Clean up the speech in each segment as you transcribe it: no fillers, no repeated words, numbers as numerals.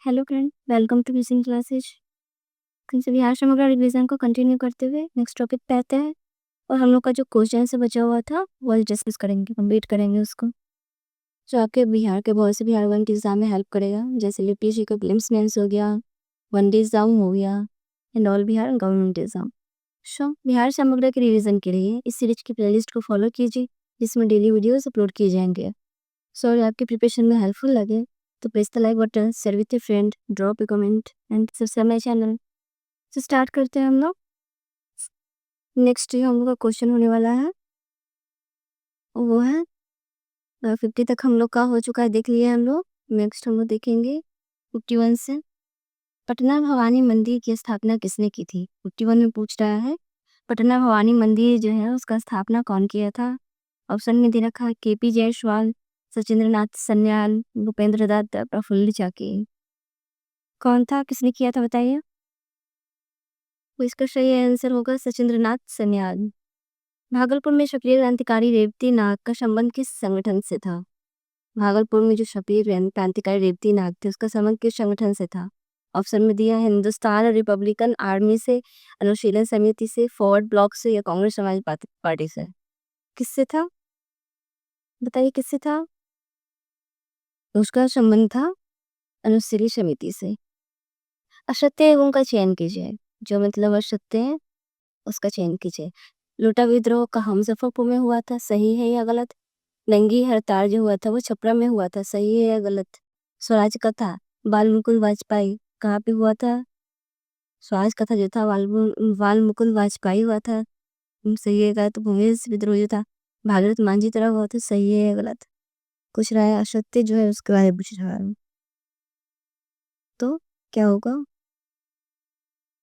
Hello friend, welcome to vision classes. से बिहार समग्र revision को कंटिन्यू करते हुए नेक्स्ट टॉपिक पे आते हैं और हम लोग का जो क्वेश्चन से बचा हुआ था वो आज डिस्कस करेंगे, कंप्लीट करेंगे उसको, जो आपके बिहार के बहुत से बिहार वन के एग्जाम में हेल्प करेगा। जैसे यूपीएससी का प्रीलिम्स मेंस हो गया, वन डे एग्जाम हो गया and all Bihar government exam. So Bihar समग्र के रिवीजन के लिए इस सीरीज की प्लेलिस्ट को फॉलो कीजिए, जिसमें डेली वीडियोस अपलोड किए जाएंगे। सो अगर आपके प्रिपरेशन में हेल्पफुल लगे तो press the like button, share with your friend, drop A comment and subscribe my channel. तो स्टार्ट करते हैं हम लोग। नेक्स्ट जो हम लोग का क्वेश्चन होने वाला है वो है 50 तक हम लोग का हो चुका है, देख लिए हम लोग। नेक्स्ट हम लोग देखेंगे 51 से। पटना भवानी मंदिर की स्थापना किसने की थी? 51 में पूछ रहा है पटना भवानी मंदिर जो है उसका स्थापना कौन किया था। ऑप्शन में दे रखा है केपी जायसवाल, सचिंद्र नाथ सन्याल, भूपेंद्र दत्त, प्रफुल्ल चाकी। कौन था, किसने किया था बताइए। तो इसका सही आंसर होगा सचिंद्र नाथ सन्याल। भागलपुर में सक्रिय क्रांतिकारी रेवती नाग का संबंध किस संगठन से था? भागलपुर में जो सक्रिय क्रांतिकारी रेवती नाग थे उसका संबंध किस संगठन से था? ऑप्शन में दिया है हिंदुस्तान रिपब्लिकन आर्मी से, अनुशीलन समिति से, फॉरवर्ड ब्लॉक से या कांग्रेस समाज पार्टी से। किससे था बताइए, किससे था? उसका संबंध था अनुशीलन समिति से। असत्य एवं का चयन कीजिए। जो मतलब असत्य है उसका चयन कीजिए। लोटा विद्रोह का हमजफरपुर में हुआ था, सही है या गलत? नंगी हड़ताल जो हुआ था वो छपरा में हुआ था, सही है या गलत? स्वराज कथा बाल मुकुंद वाजपेयी कहाँ पे हुआ था? स्वराज कथा जो था बाल मुकुंद वाजपेयी हुआ था, सही है गलत? भूमिज विद्रोह जो था भागीरथ मांझी तरह हुआ था, सही है या गलत? कुछ रहा है असत्य जो है उसके बारे में पूछ रहा है, तो क्या होगा?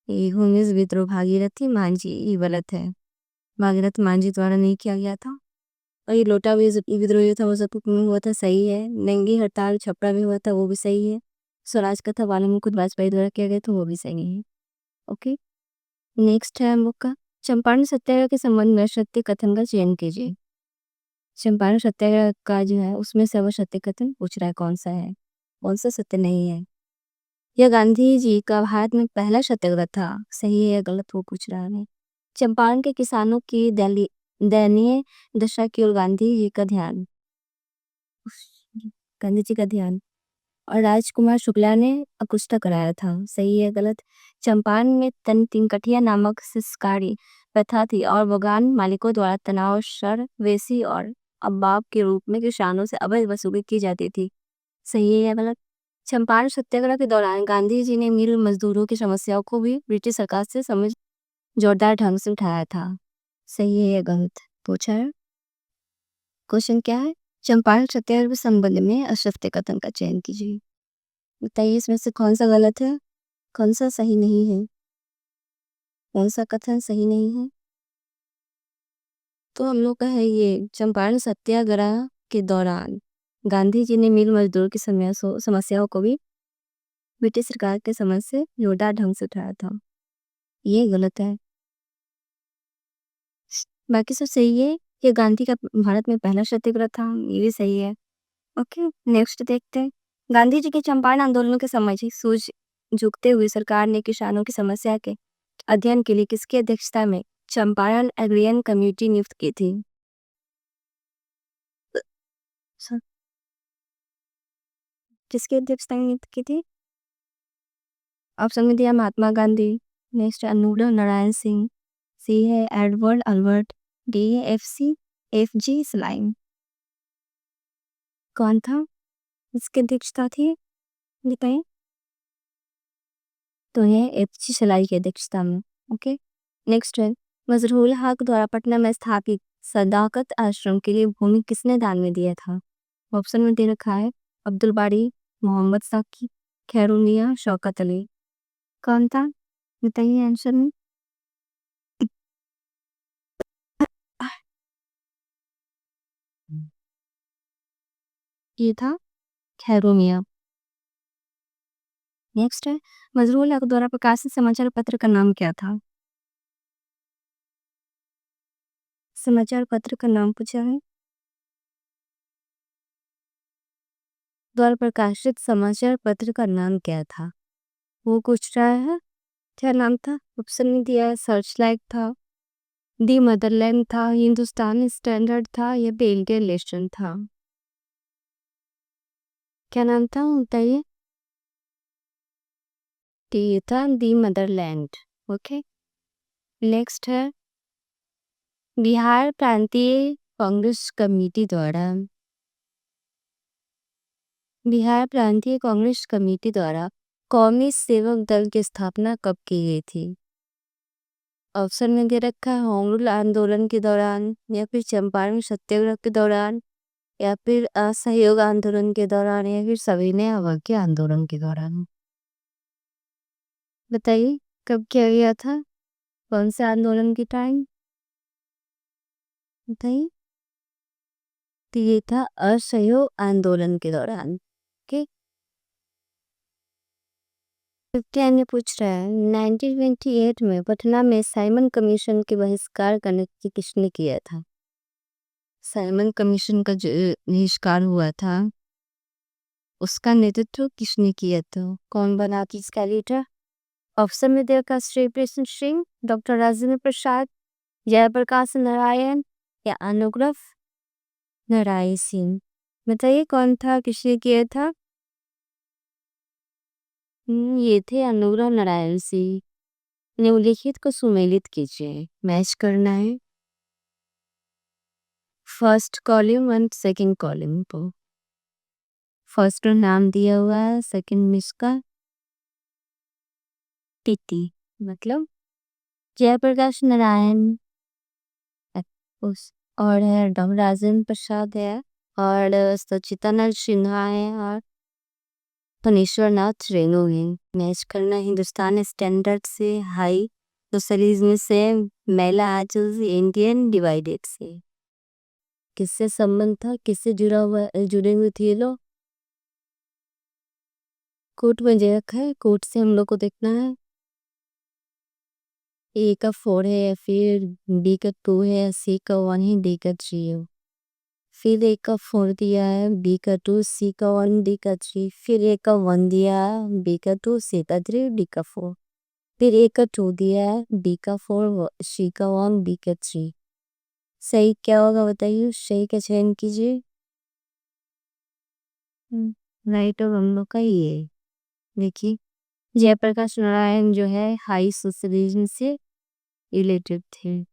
ये भूमिज विद्रोह भागीरथी मांझी, ये गलत है। भागीरथ मांझी द्वारा नहीं किया गया था। और ये लोटा विद्रोह जो था वो जबलपुर में हुआ था, सही है। नंगी हड़ताल छपरा में हुआ था, वो भी सही है। स्वराज का था वाला मुकुट वाजपेयी द्वारा किया गया था, वो भी सही है। ओके, नेक्स्ट है हम लोग का चंपारण सत्याग्रह के संबंध में सत्य कथन का चयन कीजिए। चंपारण सत्याग्रह का जो है उसमें से वो सत्य कथन पूछ रहा है, कौन सा है, कौन सा सत्य नहीं है। यह गांधी जी का भारत में पहला सत्याग्रह था, सही है या गलत, वो पूछ रहा है। चंपारण के किसानों की दयनीय दशा की ओर गांधी जी का ध्यान और राजकुमार शुक्ला ने अकुष्टा कराया था, सही है गलत? चंपारण में तिनकठिया नामक शिशुकारी प्रथा थी और बगान मालिकों द्वारा तनाव शर वेसी और अब्बाब के रूप में किसानों से अवैध वसूली की जाती थी, सही है या गलत? चंपारण सत्याग्रह के दौरान गांधी जी ने मिल मजदूरों की समस्याओं को भी ब्रिटिश सरकार से समझ जोरदार ढंग से उठाया था, सही है या गलत पूछा है। क्वेश्चन क्या है? चंपारण सत्याग्रह के संबंध में असत्य कथन का चयन कीजिए। बताइए इसमें से कौन सा गलत है, कौन सा सही नहीं है, कौन सा कथन सही नहीं है। तो हम लोग का है ये चंपारण सत्याग्रह के दौरान गांधी जी ने मिल मजदूर की समस्याओं को भी ब्रिटिश सरकार के समझ से जोरदार ढंग से उठाया था, ये गलत है। बाकी सब सही है। ये गांधी का भारत में पहला सत्याग्रह था, ये भी सही है। ओके, नेक्स्ट देखते हैं। गांधी जी के चंपारण आंदोलन के समय ही सूझ झुकते हुए सरकार ने किसानों की समस्या के अध्ययन के लिए किसकी अध्यक्षता में चंपारण एग्रियन कमेटी नियुक्त की थी? स- किसकी अध्यक्षता में नियुक्त की थी? ऑप्शन में दिया महात्मा गांधी, नेक्स्ट अनुरा नारायण सिंह, सी है एडवर्ड अल्बर्ट, डी है एफ जी स्लाइन। कौन था, इसकी अध्यक्षता थी बताइए। तो ये एफ जी स्लाइन की अध्यक्षता में। ओके, नेक्स्ट है मजरूल हक द्वारा पटना में स्थापित सदाकत आश्रम के लिए भूमि किसने दान में दिया था? ऑप्शन में दे रखा है अब्दुल बारी, मोहम्मद साकी, खैरुनिया, शौकत अली। कौन था बताइए आंसर में। ये था खैरुनिया। नेक्स्ट है मजरूल हक द्वारा प्रकाशित समाचार पत्र का नाम क्या था? समाचार पत्र का नाम पूछा है। द्वारा प्रकाशित समाचार पत्र का नाम क्या था? वो पूछ रहा है। क्या नाम था? ऑप्शन में दिया है, सर्चलाइट था, दी मदरलैंड था, हिंदुस्तान स्टैंडर्ड था या बेल्जियन लेशन था? क्या नाम था बताइए। ये था दी मदरलैंड। ओके, नेक्स्ट है बिहार प्रांतीय कांग्रेस कमेटी द्वारा कौमी सेवक दल की स्थापना कब की गई थी? ऑप्शन में दे रखा है होम रूल आंदोलन के दौरान, या फिर चंपारण सत्याग्रह के दौरान, या फिर असहयोग आंदोलन के दौरान, या फिर सविनय अवज्ञा आंदोलन के दौरान। बताइए कब किया गया था, कौन से आंदोलन की टाइम बताइए। तो ये था असहयोग आंदोलन के दौरान। ओके, 59 पूछ रहा है 1928 में पटना में साइमन कमीशन के बहिष्कार करने की किसने किया था? साइमन कमीशन का जो बहिष्कार हुआ था उसका नेतृत्व किसने किया था? कौन बना थी इसका लीडर? ऑप्शन में देगा श्री कृष्ण सिंह, डॉक्टर राजेंद्र प्रसाद, जयप्रकाश नारायण या अनुग्रह नारायण सिंह। बताइए कौन था, किसने किया था? ये थे अनुग्रह नारायण सिंह। निम्नलिखित को सुमेलित कीजिए, मैच करना है first column and second column को। फर्स्ट नाम दिया हुआ है, सेकंड में इसका तिथि, मतलब जयप्रकाश नारायण उस, और है डॉक्टर राजेंद्र प्रसाद है, और सचिदानंद सिन्हा है, और धनेश्वर नाथ रेणु है। मैच करना हिंदुस्तान स्टैंडर्ड से, हाई तो सीरीज में से, महिला आंचल से, इंडियन डिवाइडेड से। किससे संबंध था, किससे जुड़े हुए थे ये लोग? कोर्ट में जे रखा है, कोर्ट से हम लोग को देखना है ए का 4 है, या फिर बी का 2 है, या सी का 1 है, डी का 3 है। फिर ए का 4 दिया है, बी का 2, सी का 1, डी का 3, फिर ए का 1 दिया है, बी का 2, सी का 3, डी का 4, फिर ए का 2 दिया है, बी का 4, सी का 1, डी का 3। सही क्या होगा बताइए, सही का चयन कीजिए। राइट, और हम लोग का ये देखिए जयप्रकाश नारायण जो है हाई सोशलिज्म से रिलेटेड थे।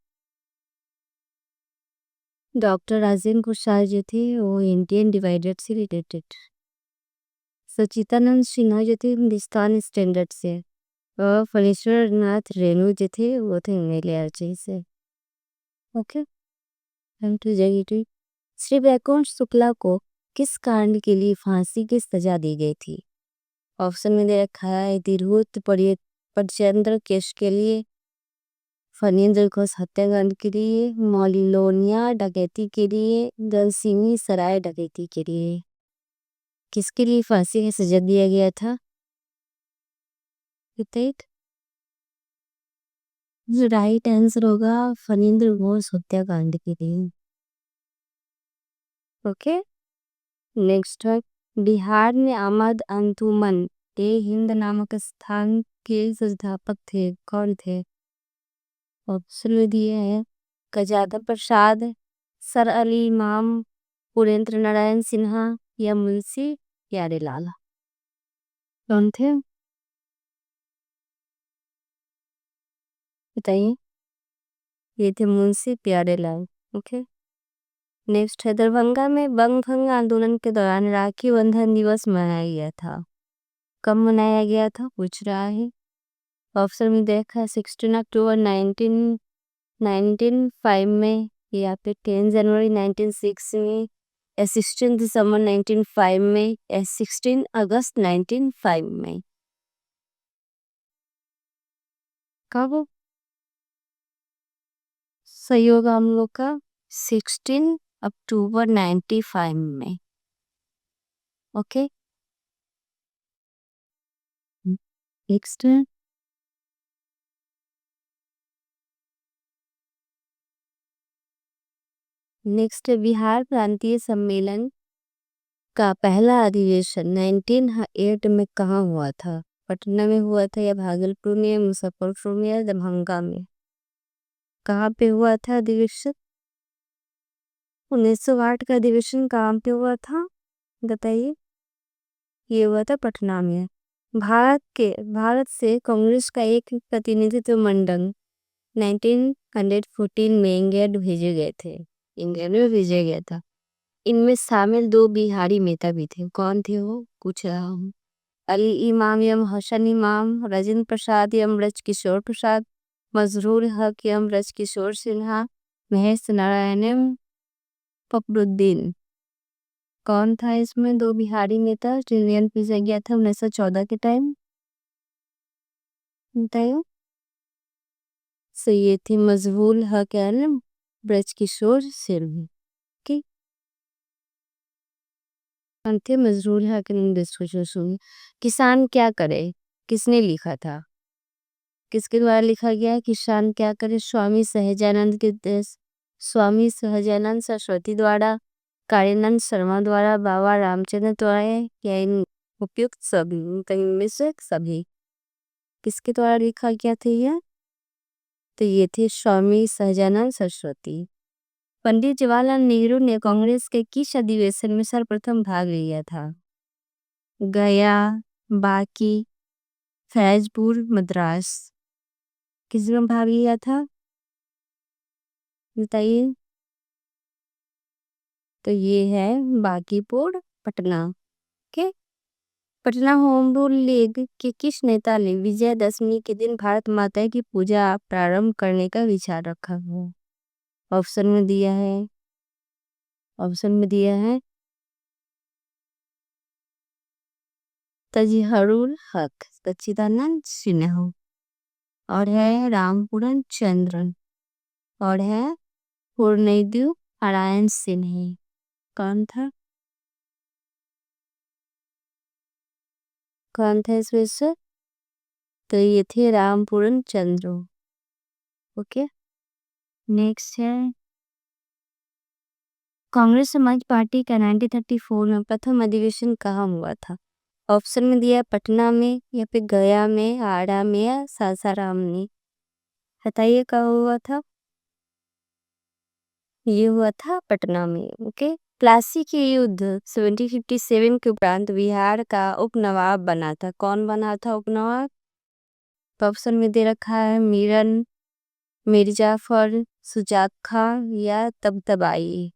डॉक्टर राजेंद्र प्रसाद जो थे वो इंडियन डिवाइडेड से रिलेटेड। सचिदानंद सिन्हा जो थे हिंदुस्तान स्टैंडर्ड से, और फणीश्वर नाथ रेणु जो थे वो थे मेले से। ओके, हम टू जाइए। श्री वैकुंठ शुक्ला को किस कांड के लिए फांसी की सजा दी गई थी? ऑप्शन में दे रखा है तिरहुत परिचंद्र केस के लिए, फणींद्र घोष हत्याकांड के लिए, मौलिलोनिया डकैती के लिए, दलसिंगी सराय डकैती के लिए। किसके लिए फांसी की सजा दिया गया था? जो राइट आंसर होगा फणींद्र घोष हत्याकांड के लिए। ओके, नेक्स्ट है बिहार में आमद अंजुमन ए हिंद नामक स्थान के संस्थापक थे, कौन थे? ऑप्शन में दिए हैं गजानन प्रसाद, सर अली इमाम, पुरेंद्र नारायण सिन्हा या मुंशी प्यारेलाल। कौन थे बताइए। ये थे मुंशी प्यारेलाल। ओके, नेक्स्ट है दरभंगा में बंग भंग आंदोलन के दौरान राखी बंधन दिवस मनाया गया था, कब मनाया गया था पूछ रहा है। ऑप्शन में देखा है 16 अक्टूबर 1905 में, या फिर 10 जनवरी 1906 में, या 16 दिसंबर 1905 में, या 16 अगस्त 1905 में। कब सही होगा हम लोग का 16 अक्टूबर 95 में। ओके, नेक्स्ट नेक्स्ट बिहार प्रांतीय सम्मेलन का पहला अधिवेशन 1908 में कहाँ हुआ था? पटना में हुआ था या भागलपुर में, मुजफ्फरपुर में या दरभंगा में? कहाँ पे हुआ था अधिवेशन? 1908 का अधिवेशन कहाँ पे हुआ था बताइए? ये हुआ था पटना में। भारत से कांग्रेस का एक प्रतिनिधित्व मंडल 1914 में इंग्लैंड भेजे गए थे। इंग्लैंड में भेजा गया था। इनमें शामिल 2 बिहारी नेता भी थे। कौन थे वो? पूछ रहा हूँ। अली इमाम एवं हसन इमाम, राजेंद्र प्रसाद एवं ब्रजकिशोर प्रसाद, मजरूर हक एवं ब्रजकिशोर सिन्हा, महेश नारायण एवं फखरुद्दीन। कौन था इसमें 2 बिहारी नेता जिन्हें भेजा गया था 1914 के टाइम? बताइए। ये थे मजरूर हक एवं ब्रजकिशोर सिन्हा। थे मजरूर हक एवं ब्रजकिशोर सिन्हा। किसान क्या करे किसने लिखा था? किसके द्वारा लिखा गया? किसान क्या करे स्वामी सहजानंद सरस्वती द्वारा, कालीनंद शर्मा द्वारा, बाबा रामचंद्र द्वारा या इन उपयुक्त सभी, इनमें से सभी। किसके द्वारा लिखा गया था यह? तो ये थे स्वामी सहजानंद सरस्वती। पंडित जवाहरलाल नेहरू ने कांग्रेस के किस अधिवेशन में सर्वप्रथम भाग लिया था? गया, बाकी, फैजपुर, मद्रास। किसमें भाग लिया था बताइए? तो ये है बाकीपुर पटना के। पटना होम रूल लीग के किस नेता ने विजयदशमी के दिन भारत माता की पूजा प्रारंभ करने का विचार रखा हो? ऑप्शन में दिया है तजीहरुल हक सच्चिदानंद सिन्हा, और है रामपुरन चंद्रन, और है पूर्णेदु नारायण सिन्हा। कौन था? कौन था इसमें से? तो ये थे रामपुरन चंद्र। ओके, नेक्स्ट है कांग्रेस समाज पार्टी का 1934 में प्रथम अधिवेशन कहाँ हुआ था? ऑप्शन में दिया पटना में या फिर गया में, आरा में या सासाराम में। बताइए कहाँ हुआ था? ये हुआ था पटना में। ओके, प्लासी के युद्ध 1757 के उपरांत बिहार का उपनवाब बना था। कौन बना था उपनवाब? ऑप्शन में दे रखा है मीरन, मिर्जाफर, सुजात खां या तबतबाई।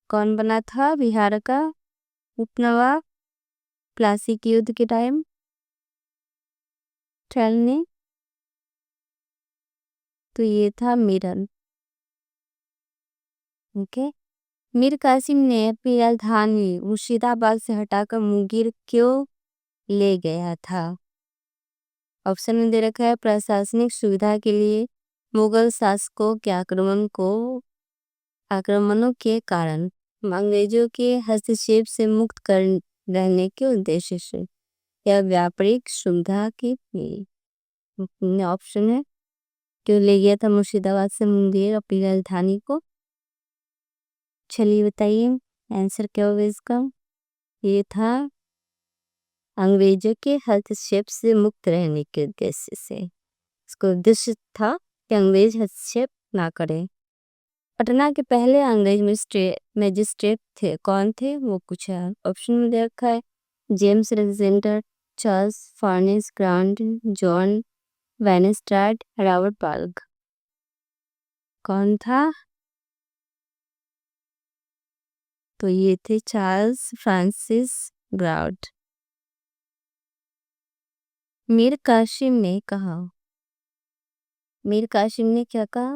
कौन बना था बिहार का उपनवाब प्लासी के युद्ध के टाइम? ने तो ये था मीरन। ओके, मीर कासिम ने अपनी राजधानी मुर्शिदाबाद से हटाकर मुंगेर क्यों ले गया था? ऑप्शन में दे रखा है प्रशासनिक सुविधा के लिए, मुगल शासकों के आक्रमणों के कारण, अंग्रेजों के हस्तक्षेप से मुक्त कर रहने के उद्देश्य से, या व्यापारिक सुविधा के लिए। ऑप्शन है क्यों ले गया था मुर्शिदाबाद से मुंगेर अपनी राजधानी को? चलिए बताइए आंसर क्या होगा इसका? ये था अंग्रेजों के हस्तक्षेप से मुक्त रहने के उद्देश्य से। इसका उद्देश्य था कि अंग्रेज हस्तक्षेप ना करें। पटना के पहले अंग्रेज मजिस्ट्रेट थे। कौन थे वो पूछा? ऑप्शन में दे रखा है James Alexander, Charles Farnes Grant, John Vansittart, Robert Park. कौन था? तो ये थे Charles Francis Grant. Mir Kasim ने कहा मीर कासिम ने क्या कहा?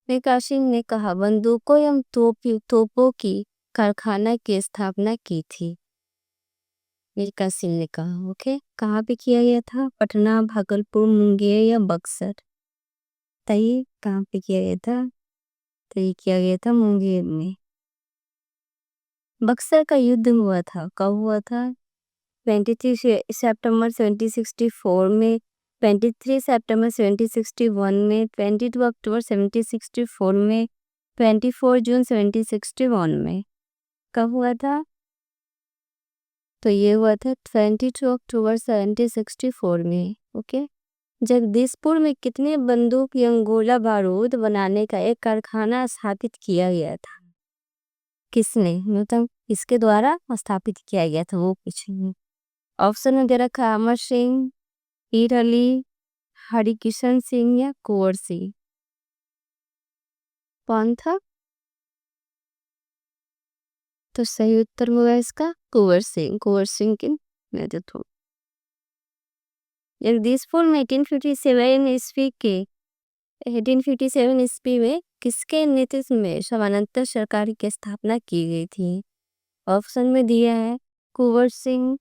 मीर कासिम ने कहा बंदूकों एवं तोपों की कारखाना की स्थापना की थी। मीर कासिम ने कहा। ओके, कहाँ पे किया गया था? पटना, भागलपुर, मुंगेर या बक्सर? बताइए कहाँ पे किया गया था? तो ये किया गया था मुंगेर में। बक्सर का युद्ध हुआ था कब हुआ था? 23 सितंबर 1764 में, 23 सितंबर 1761 में, 22 अक्टूबर 1764 में, 24 जून 1761 में। कब हुआ था? तो ये हुआ था 22 अक्टूबर 1764 में। ओके। जगदीशपुर में कितने बंदूक या गोला बारूद बनाने का एक कारखाना स्थापित किया गया था? किसने, मतलब इसके द्वारा स्थापित किया गया था वो पूछेंगे। ऑप्शन में दे रखा है अमर सिंह, हीर अली, हरिकिशन सिंह या कुंवर सिंह। कौन था? तो सही उत्तर होगा इसका कुंवर सिंह। कुंवर सिंह के नेतृत्व। जगदीशपुर में 1857 ईस्वी में किसके नेतृत्व में समानांतर सरकार की स्थापना की गई थी? ऑप्शन में दिया है कुंवर सिंह,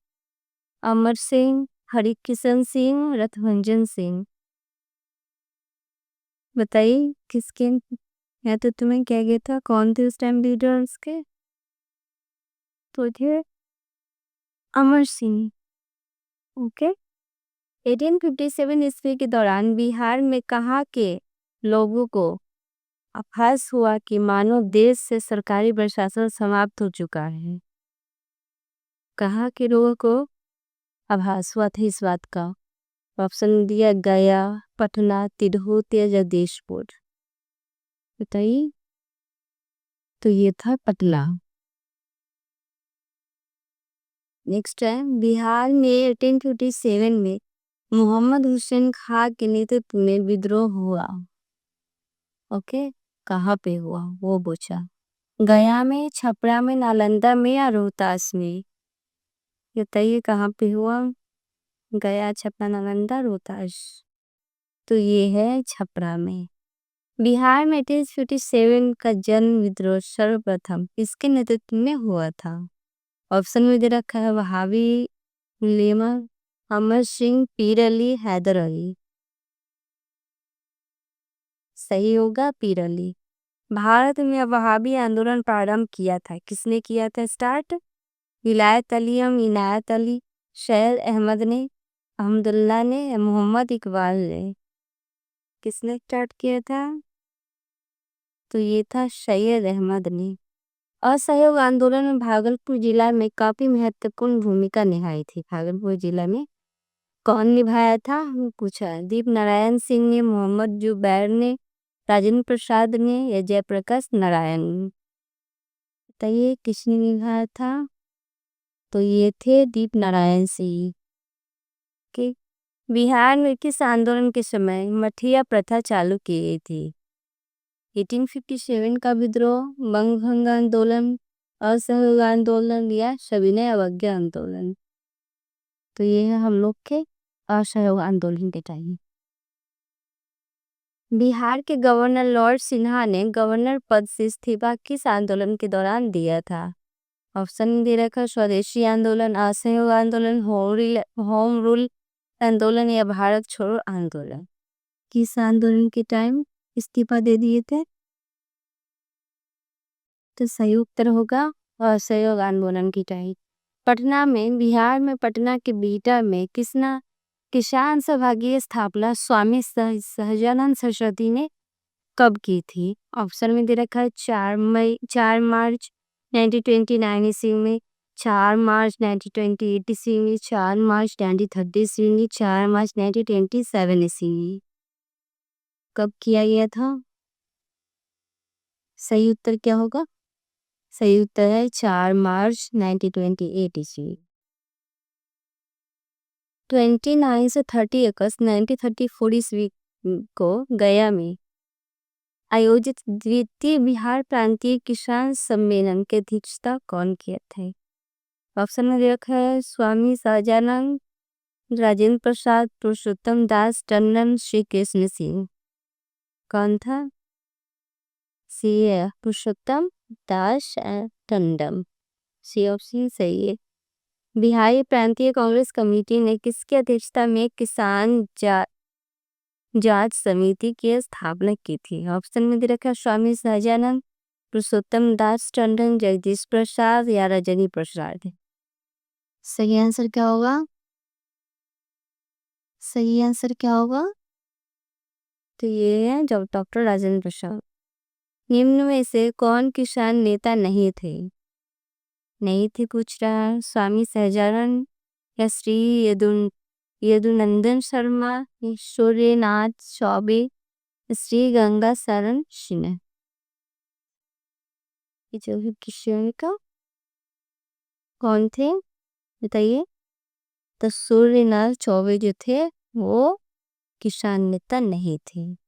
अमर सिंह, हरिकिशन सिंह, रघुवंशन सिंह। बताइए किसके नेतृत्व में क्या गया था, कौन थे उस टाइम लीडर्स के? तो थे अमर सिंह। ओके। 1857 ईस्वी के दौरान बिहार में कहाँ के लोगों को आभास हुआ कि मानो देश से सरकारी प्रशासन समाप्त हो चुका है? कहाँ के लोगों को आभास हुआ था इस बात का? ऑप्शन दिया गया, पटना, तिरहुत या जगदीशपुर। बताइए। तो ये था पटना। नेक्स्ट है, बिहार में 1857 में मोहम्मद हुसैन खान के नेतृत्व में विद्रोह हुआ। ओके। कहाँ पे हुआ वो पूछा। गया में, छपरा में, नालंदा में या रोहतास में? बताइए कहाँ पे हुआ। गया, छपरा, नालंदा, रोहतास। तो ये है छपरा में। बिहार में 1857 का जन विद्रोह सर्वप्रथम किसके नेतृत्व में हुआ था? ऑप्शन में दे रखा है वहाबी उलेमा, अमर सिंह, पीर अली, हैदर अली। सही होगा पीर अली। भारत में वहाबी आंदोलन प्रारंभ किया था, किसने किया था स्टार्ट? विलायत अली, इनायत अली, सैयद अहमद ने, अहमदुल्ला ने या मोहम्मद इकबाल ने? किसने स्टार्ट किया था? तो ये था सैयद अहमद ने। असहयोग आंदोलन में भागलपुर जिला में काफी महत्वपूर्ण भूमिका निभाई थी। भागलपुर जिला में कौन निभाया था पूछा। दीप नारायण सिंह ने, मोहम्मद जुबैर ने, राजेंद्र प्रसाद ने या जयप्रकाश नारायण ने? बताइए किसने निभाया था? तो ये थे दीप नारायण सिंह के। बिहार में किस आंदोलन के समय मठिया प्रथा चालू की गई थी? 1857 का विद्रोह, बंगभंग आंदोलन, असहयोग आंदोलन या सविनय अवज्ञा आंदोलन? तो ये है हम लोग के असहयोग आंदोलन के टाइम। बिहार के गवर्नर लॉर्ड सिन्हा ने गवर्नर पद से इस्तीफा किस आंदोलन के दौरान दिया था? ऑप्शन दे रखा स्वदेशी आंदोलन, असहयोग आंदोलन, होम रूल आंदोलन या भारत छोड़ो आंदोलन? किस आंदोलन के टाइम इस्तीफा दे दिए थे? तो सही उत्तर होगा असहयोग आंदोलन की टाइम। पटना में, बिहार में पटना के बीटा में किसान सभा की स्थापना स्वामी सहजानंद सरस्वती ने कब की थी? ऑप्शन में दे रखा है 4 मार्च 1929 ईस्वी में, 4 मार्च 1928 ईस्वी में, 4 मार्च 1930 ईस्वी में, 4 मार्च 1927 ईस्वी में? कब किया गया था? सही उत्तर क्या होगा? सही उत्तर है 4 मार्च 1928 ईस्वी। 29 से 30 अगस्त 1934 ईस्वी को गया में आयोजित द्वितीय बिहार प्रांतीय किसान सम्मेलन की अध्यक्षता कौन किया था? ऑप्शन में दे रखा है स्वामी सहजानंद, राजेंद्र प्रसाद, पुरुषोत्तम दास टंडन, श्री कृष्ण सिंह। कौन था? सी है पुरुषोत्तम दास टंडन। सी ऑप्शन सही है। बिहारी प्रांतीय कांग्रेस कमेटी ने किसकी अध्यक्षता में किसान जांच समिति की स्थापना की थी? ऑप्शन में दे रखा स्वामी सहजानंद, पुरुषोत्तम दास टंडन, जगदीश प्रसाद या रजनी प्रसाद? सही आंसर क्या होगा? सही आंसर क्या होगा? तो ये है जब डॉक्टर राजेंद्र प्रसाद। निम्न में से कौन किसान नेता नहीं थे? नहीं थे पूछ रहा है। स्वामी सहजानंद या श्री यदुनंदन शर्मा, सूर्यनाथ चौबे, श्री गंगा शरण सिन्हा। ये जो भी किशन का कौन थे बताइए। तो सूर्यनाथ चौबे जो थे वो किसान नेता नहीं थे।